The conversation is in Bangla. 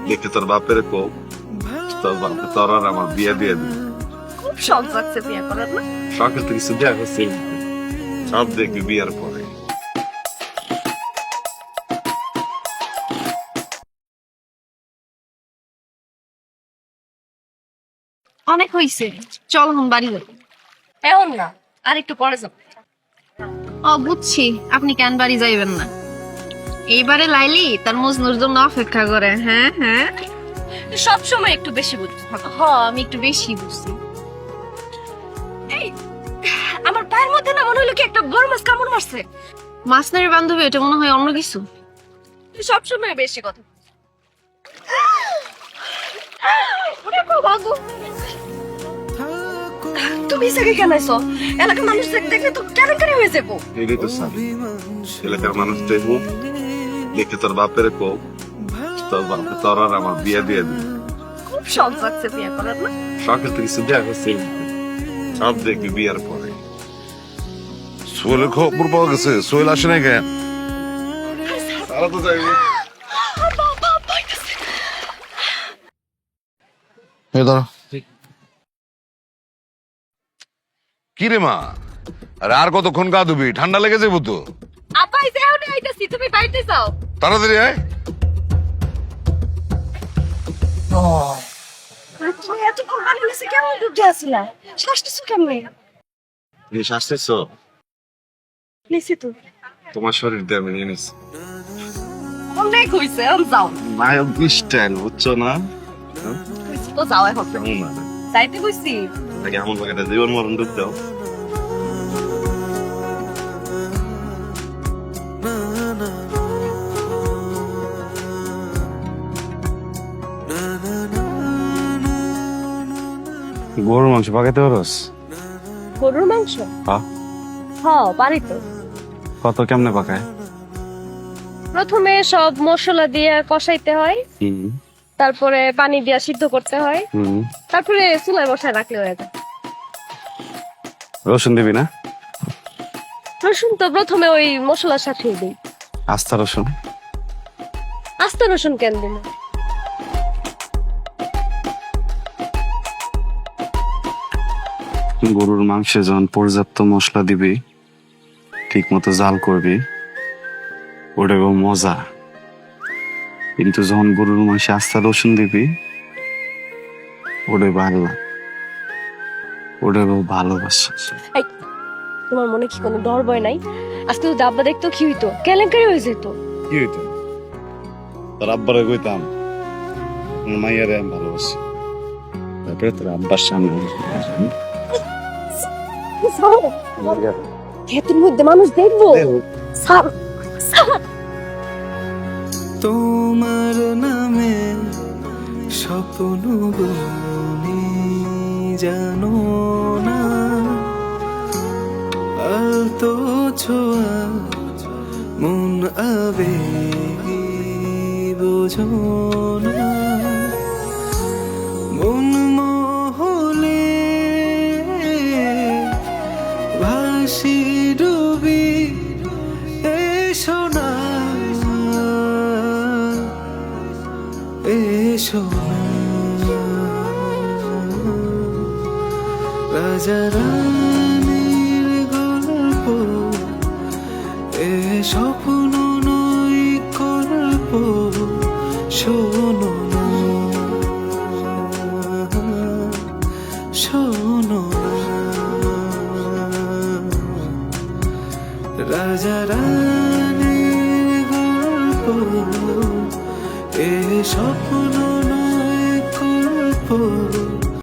দেখে তোর বাপের কো তোর বাপে তোর আর আমার বিয়ে দিয়ে দিবে। খুব শখ লাগছে বিয়ে করার না? সকাল থেকে কিছু দেখা করছি, সব দেখবি বিয়ের পরে। অনেক হইছে, চল এখন বাড়ি যাবো। এখন না, আর একটু পরে যাবো। ও বুঝছি, আপনি কেন বাড়ি যাইবেন না। এইবারে লাইলি তার মজনুর জন্য অপেক্ষা করে। হ্যাঁ হ্যাঁ, সব সময় একটু বেশি বুঝছি। হ্যাঁ, আমি একটু বেশি বুঝছি। এই, আমার পায়ের মধ্যে না মনে হলো কি একটা বড় মাছ কামড় মারছে। মাছ নারী বান্ধবী, এটা মনে হয় অন্য কিছু। সব সময় বেশি কথা। তুমি সাকে কেন আইছো? এলাকার মানুষ দেখলে তো কেন হয়ে যাবো। এটাই তো স্বামী, এলাকার মানুষ দেখবো দেখে তোর বাপের কো তোর বাপে তোর আর আমার বিয়ে দিয়ে দিবে। খুব শখ লাগছে বিয়ে করার না? সকাল থেকে কিছু দেখা করছি, সব দেখবি বিয়ের পরে। সোহেলের খবর পাওয়া গেছে? সোহেল আসে নাই কেন? তারা তো যাইবে। এই ধরো। কি রে মা, আরে আর কতক্ষণ গা ধুবি? ঠান্ডা লেগে যাবো তো। আপা এই যাও না, আইতাছি, তুমি বাইরে যাও। তাড়াতাড়ি আয়। তুমি এতক্ষণ পানি নিচে কেমন ডুবতে আসলা? শ্বাসটা কেমনে? শ্বাস নিচ্ছ? নিচে তো তোমার শরীর দিয়ে আমি নিয়ে নিচ্ছি। অনেক হইছে, এখন যাও। নায়ক স্টাইল বুঝছো না? তো যাও এখন। কেমন না? যাইতে কইছি। নাকি এমন একটা জীবন মরণ ডুব দাও। গরুর মাংস পাকাইতে পারোস? গরুর মাংস? হ্যাঁ। হ্যাঁ, পারি তো। কত কেমনে পাকায়? প্রথমে সব মশলা দিয়ে কষাইতে হয়, তারপরে পানি দিয়ে সিদ্ধ করতে হয়, তারপরে চুলায় বসায় রাখলে হয়ে যায়। রসুন দিবি না? রসুন তো প্রথমে ওই মশলার সাথে দিই। আস্তা রসুন? আস্ত রসুন কেন দিন? গরুর মাংসে যখন পর্যাপ্ত মশলা দিবি, ঠিক মতো জাল করবি, ওটা মজা। কিন্তু যখন গরুর মাংসে আস্তা রসুন দিবি, ওটা ভালো লাগে, ওটা ভালোবাসা। তোমার মনে কি কোনো ডর ভয় নাই? আজকে তো ডাব্বা দেখতো কি হইতো, কেলেঙ্কারি হয়ে যেত। কি হইতো? তোর আব্বারে কইতাম মাইয়ারে আমি ভালোবাসি, তারপরে তোর আব্বার সামনে ক্ষেতের মধ্যে মানুষ দেখবো। তোমার নামে স্বপ্ন বুনি জানো না, আলতো ছোঁয়া মন আবেগী বোঝো না, মন মহলে ভাসি ডুবি এসো না, এসো না, রাজা রানীর গল্প এ স্বপ্ন নয় গল্প, শোনো না, শোনো না, রাজা রানীর গল্প এ স্বপ্ন নয় গল্প।